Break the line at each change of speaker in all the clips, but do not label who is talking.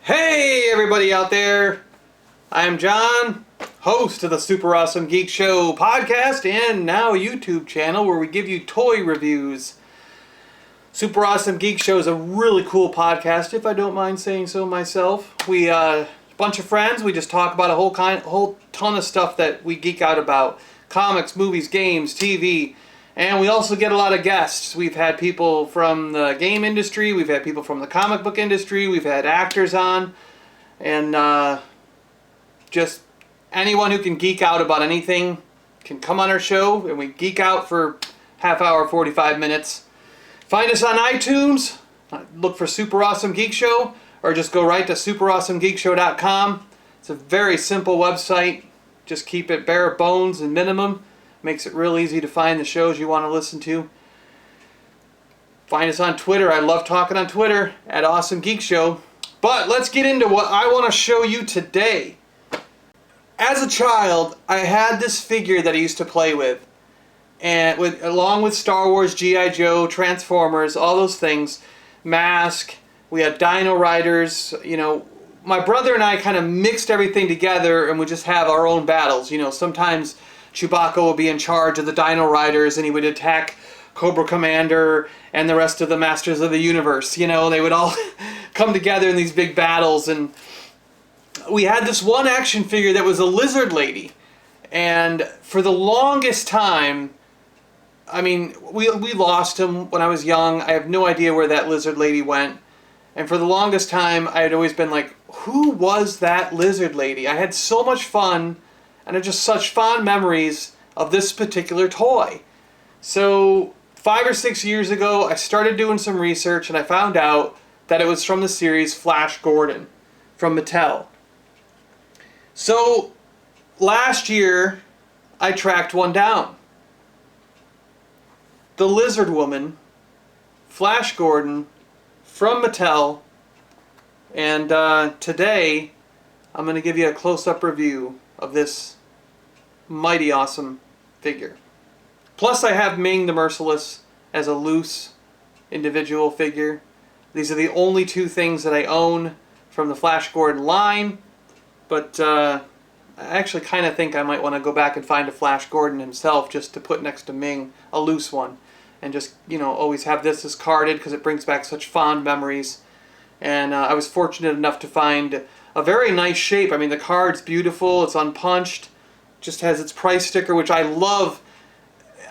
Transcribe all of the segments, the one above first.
Hey everybody out there, I'm John, host of the Super Awesome Geek Show podcast and now YouTube channel where we give you toy reviews. Super Awesome Geek Show is a really cool podcast, if I don't mind saying so myself. We a bunch of friends, we just talk about a whole ton of stuff that we geek out about. Comics, movies, games, TV, and we also get a lot of guests. We've had people from the game industry, we've had people from the comic book industry, we've had actors on, and just anyone who can geek out about anything can come on our show, and we geek out for half hour, 45 minutes. Find us on iTunes, look for Super Awesome Geek Show, or just go right to SuperAwesomeGeekShow.com. It's a very simple website. Just keep it bare bones and minimum. Makes it real easy to find the shows you want to listen to. Find us on Twitter. I love talking on Twitter at Awesome Geek Show. But let's get into what I want to show you today. As a child, I had this figure that I used to play with. And along with Star Wars, G.I. Joe, Transformers, all those things. Mask. We had Dino Riders. You know, my brother and I kind of mixed everything together and would just have our own battles. You know, sometimes Chewbacca would be in charge of the Dino Riders and he would attack Cobra Commander and the rest of the Masters of the Universe. You know, they would all come together in these big battles. And we had this one action figure that was a lizard lady. And for the longest time, I mean, we lost him when I was young. I have no idea where that lizard lady went. And for the longest time, I had always been like, who was that lizard lady? I had so much fun and just such fond memories of this particular toy. So 5 or 6 years ago, I started doing some research and I found out that it was from the series Flash Gordon from Mattel. So last year, I tracked one down. The Lizard Woman, Flash Gordon, from Mattel, and today I'm going to give you a close-up review of this mighty awesome figure. Plus I have Ming the Merciless as a loose individual figure. These are the only two things that I own from the Flash Gordon line, but I actually kind of think I might want to go back and find a Flash Gordon himself just to put next to Ming, a loose one. And just, you know, always have this as carded because it brings back such fond memories. And I was fortunate enough to find a very nice shape. I mean, the card's beautiful, it's unpunched, just has its price sticker, which I love.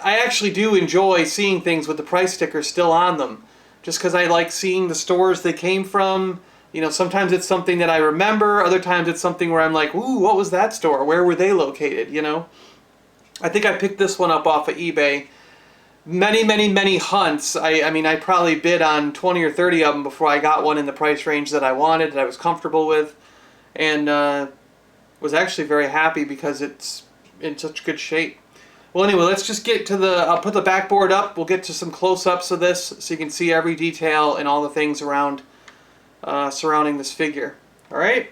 I actually do enjoy seeing things with the price sticker still on them, just because I like seeing the stores they came from. You know, sometimes it's something that I remember, other times it's something where I'm like, ooh, what was that store? Where were they located, you know? I think I picked this one up off of eBay. Many hunts. I mean, I probably bid on 20 or 30 of them before I got one in the price range that I wanted, that I was comfortable with, and was actually very happy because it's in such good shape. Well, anyway, let's just get to I'll put the backboard up. We'll get to some close-ups of this so you can see every detail and all the things around surrounding this figure. All right?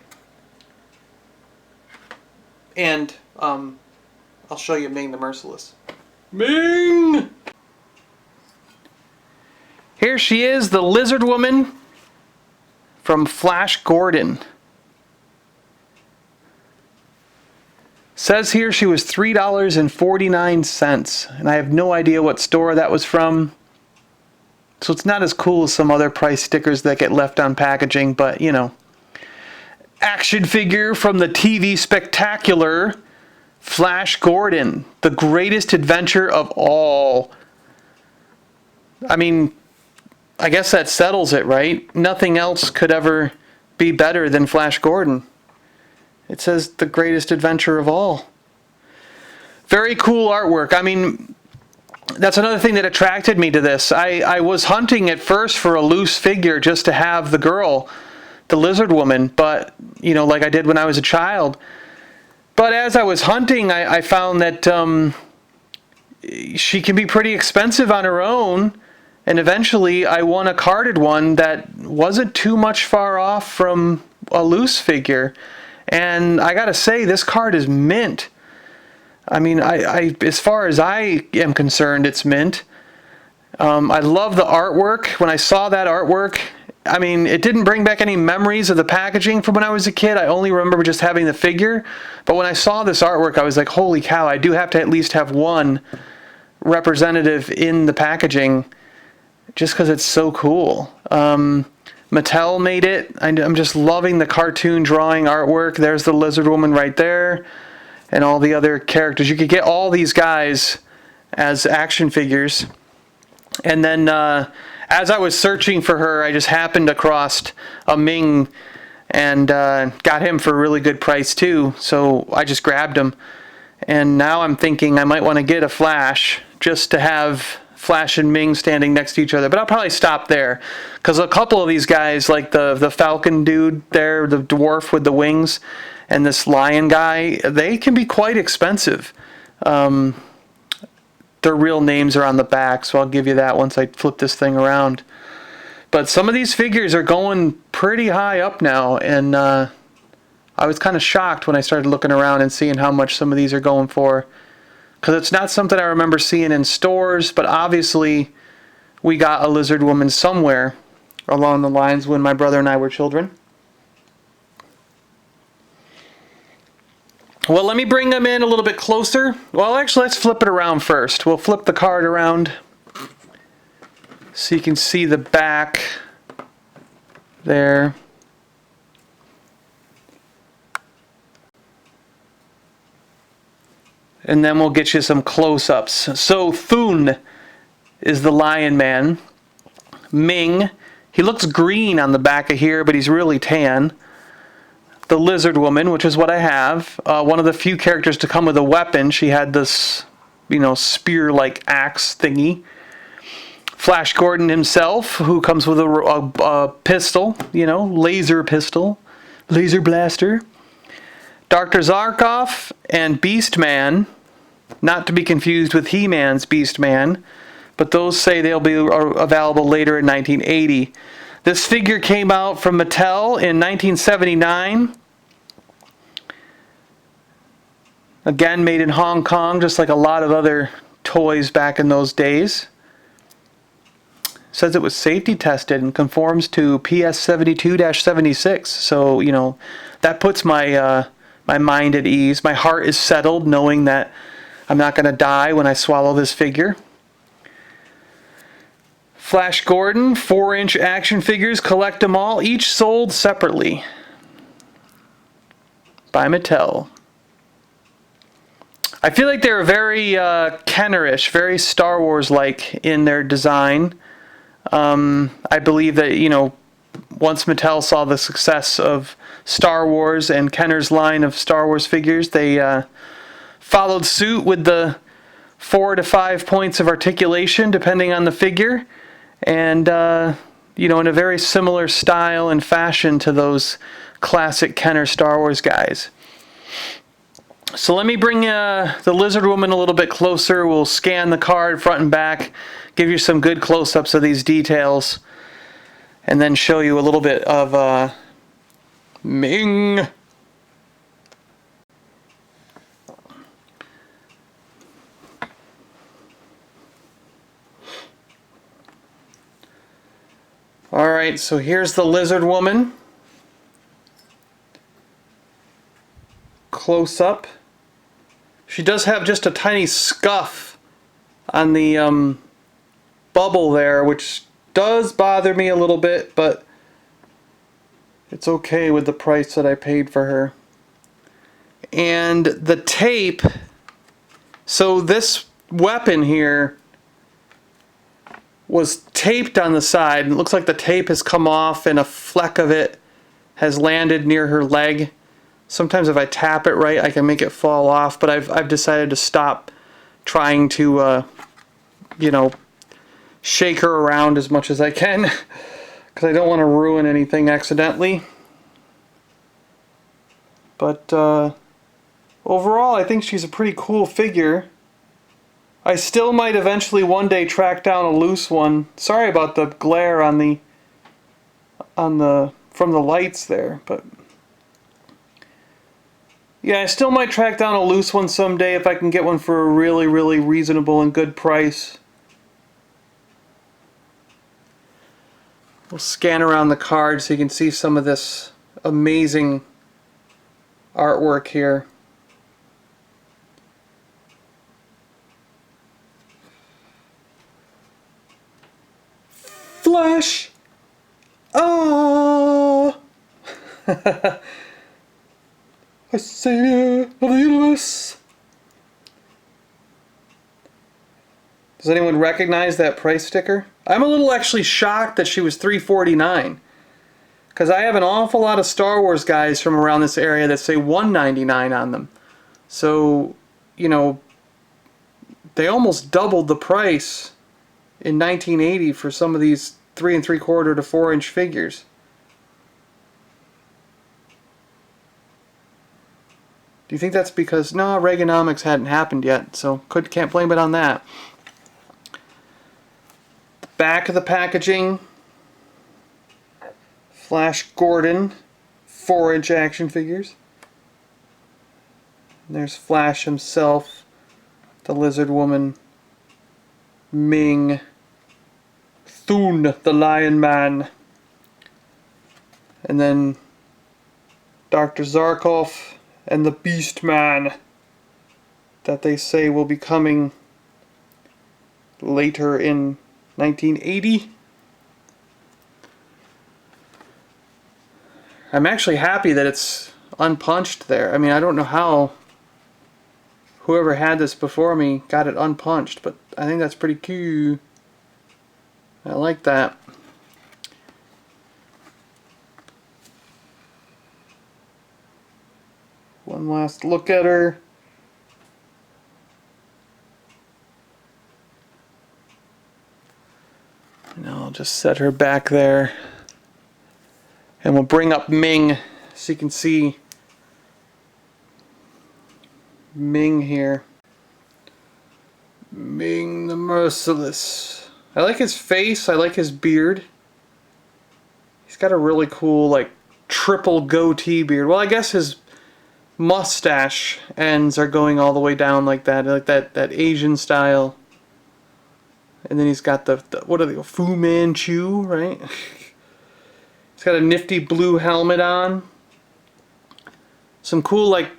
And I'll show you Ming the Merciless. Ming! Here she is, the Lizard Woman from Flash Gordon. Says here she was $3.49, and I have no idea what store that was from. So it's not as cool as some other price stickers that get left on packaging, but you know. Action figure from the TV spectacular Flash Gordon, the greatest adventure of all. I mean, I guess that settles it, right? Nothing else could ever be better than Flash Gordon. It says the greatest adventure of all. Very cool artwork. I mean, that's another thing that attracted me to this. I was hunting at first for a loose figure just to have the girl, the Lizard Woman, but, you know, like I did when I was a child. But as I was hunting, I found that she can be pretty expensive on her own. And eventually I won a carded one that wasn't too much far off from a loose figure. And I gotta say, this card is mint. I mean, I as far as I am concerned, it's mint. I love the artwork. When I saw that artwork, I mean, it didn't bring back any memories of the packaging from when I was a kid. I only remember just having the figure. But when I saw this artwork, I was like, holy cow, I do have to at least have one representative in the packaging just because it's so cool. Mattel made it. I'm just loving the cartoon drawing artwork. There's the Lizard Woman right there and all the other characters. You could get all these guys as action figures. And then as I was searching for her, I just happened across a Ming and got him for a really good price too. So I just grabbed him. And now I'm thinking I might want to get a Flash just to have Flash and Ming standing next to each other. But I'll probably stop there because a couple of these guys, like the Falcon dude there, the dwarf with the wings, and this lion guy, they can be quite expensive. Their real names are on the back, so I'll give you that once I flip this thing around. But some of these figures are going pretty high up now, and I was kind of shocked when I started looking around and seeing how much some of these are going for. Because it's not something I remember seeing in stores, but obviously we got a Lizard Woman somewhere along the lines when my brother and I were children. Well, let me bring them in a little bit closer. Well, actually, let's flip it around first. We'll flip the card around so you can see the back there. And then we'll get you some close-ups. So, Thun is the Lion Man. Ming, he looks green on the back of here, but he's really tan. The Lizard Woman, which is what I have. One of the few characters to come with a weapon. She had this, spear-like axe thingy. Flash Gordon himself, who comes with a pistol, laser pistol, laser blaster. Dr. Zarkov and Beastman, not to be confused with He-Man's Beastman, but those say they'll be available later in 1980. This figure came out from Mattel in 1979. Again, made in Hong Kong, just like a lot of other toys back in those days. Says it was safety tested and conforms to PS 72-76. So, that puts my mind at ease. My heart is settled knowing that I'm not going to die when I swallow this figure. Flash Gordon, 4-inch action figures, collect them all, each sold separately by Mattel. I feel like they're very Kenner-ish, very Star Wars-like in their design. I believe that, once Mattel saw the success of Star Wars and Kenner's line of Star Wars figures, they followed suit with the 4 to 5 points of articulation, depending on the figure, and, in a very similar style and fashion to those classic Kenner Star Wars guys. So let me bring the Lizard Woman a little bit closer. We'll scan the card front and back, give you some good close-ups of these details, and then show you a little bit of Ming. Alright, so here's the Lizard Woman. Close up. She does have just a tiny scuff on the bubble there, which does bother me a little bit, but it's okay with the price that I paid for her. And the tape, so this weapon here was taped on the side, and it looks like the tape has come off and a fleck of it has landed near her leg. Sometimes if I tap it right, I can make it fall off, but I've decided to stop trying to, shake her around as much as I can, because I don't want to ruin anything accidentally. But overall, I think she's a pretty cool figure. I still might eventually one day track down a loose one. Sorry about the glare from the lights there, but yeah, I still might track down a loose one someday if I can get one for a really, really reasonable and good price. We'll scan around the card so you can see some of this amazing artwork here. Flash! Ah! I savior of the universe! Does anyone recognize that price sticker? I'm a little actually shocked that she was $3.49, because I have an awful lot of Star Wars guys from around this area that say $1.99 on them. So, you know, they almost doubled the price in 1980 for some of these 3 3/4 to 4-inch figures. Do you think that's because, no, Reaganomics hadn't happened yet, so can't blame it on that. The back of the packaging, Flash Gordon 4-inch action figures. And there's Flash himself, the Lizard Woman, Ming, Thun the Lion Man, and then Dr. Zarkov and the Beast Man that they say will be coming later in 1980. I'm actually happy that it's unpunched there. I mean, I don't know how whoever had this before me got it unpunched, but I think that's pretty cool. I like that. One last look at her. And I'll just set her back there. And we'll bring up Ming so you can see Ming here. Ming the Merciless. I like his face, I like his beard. He's got a really cool, like, triple goatee beard. Well, I guess his mustache ends are going all the way down like that Asian style. And then he's got the what are they, Fu Manchu, right? He's got a nifty blue helmet on. Some cool, like,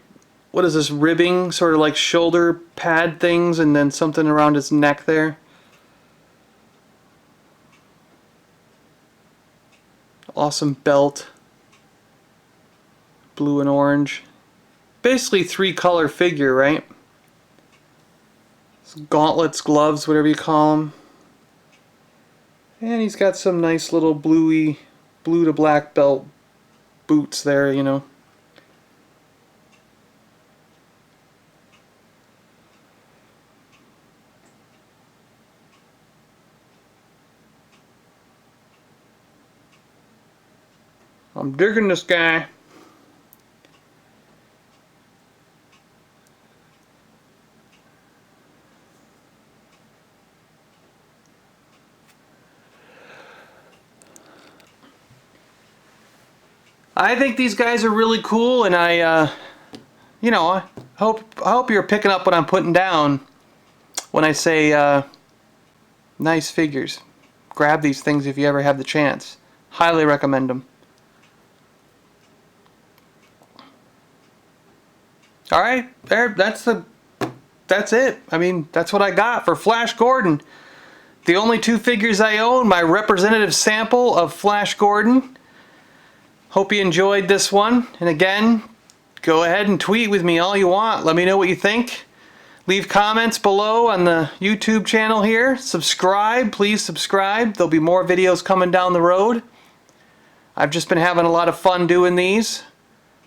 what is this, ribbing, sort of like shoulder pad things, and then something around his neck there. Awesome belt. Blue and orange. Basically 3-color figure, right? Gauntlets, gloves, whatever you call them. And he's got some nice little blue to black belt boots there, you know. I'm digging this guy. I think these guys are really cool, and I you know, I hope you're picking up what I'm putting down when I say nice figures. Grab these things if you ever have the chance. Highly recommend them. Alright, that's it. I mean, that's what I got for Flash Gordon. The only 2 figures I own, my representative sample of Flash Gordon. Hope you enjoyed this one. And again, go ahead and tweet with me all you want. Let me know what you think. Leave comments below on the YouTube channel here. Subscribe, please subscribe. There'll be more videos coming down the road. I've just been having a lot of fun doing these.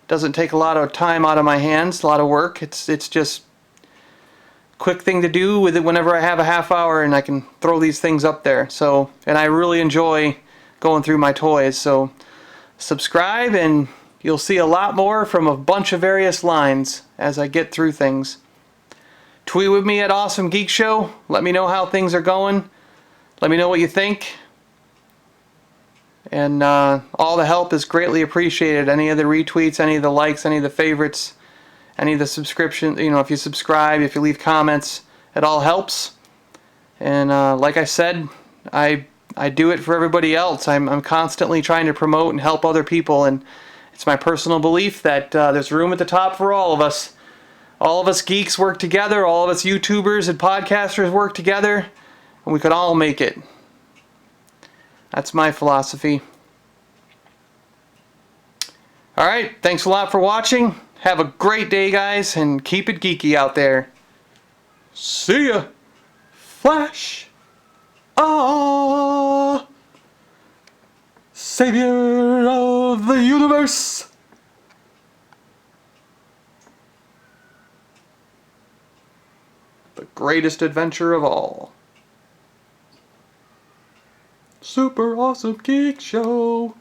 Doesn't take a lot of time out of my hands, a lot of work. It's just a quick thing to do with it whenever I have a half hour and I can throw these things up there. So, and I really enjoy going through my toys. So subscribe and you'll see a lot more from a bunch of various lines as I get through things. Tweet with me at Awesome Geek Show. Let me know how things are going. Let me know what you think. And all the help is greatly appreciated. Any of the retweets, any of the likes, any of the favorites, any of the subscriptions, you know, if you subscribe, if you leave comments, it all helps. And like I said, I I do it for everybody else. I'm constantly trying to promote and help other people, and it's my personal belief that there's room at the top for all of us. All of us geeks work together, all of us YouTubers and podcasters work together, and we could all make it. That's my philosophy. Alright, thanks a lot for watching. Have a great day, guys, and keep it geeky out there. See ya! Flash! Ah! Savior of the universe! The greatest adventure of all. Super Awesome Geek Show!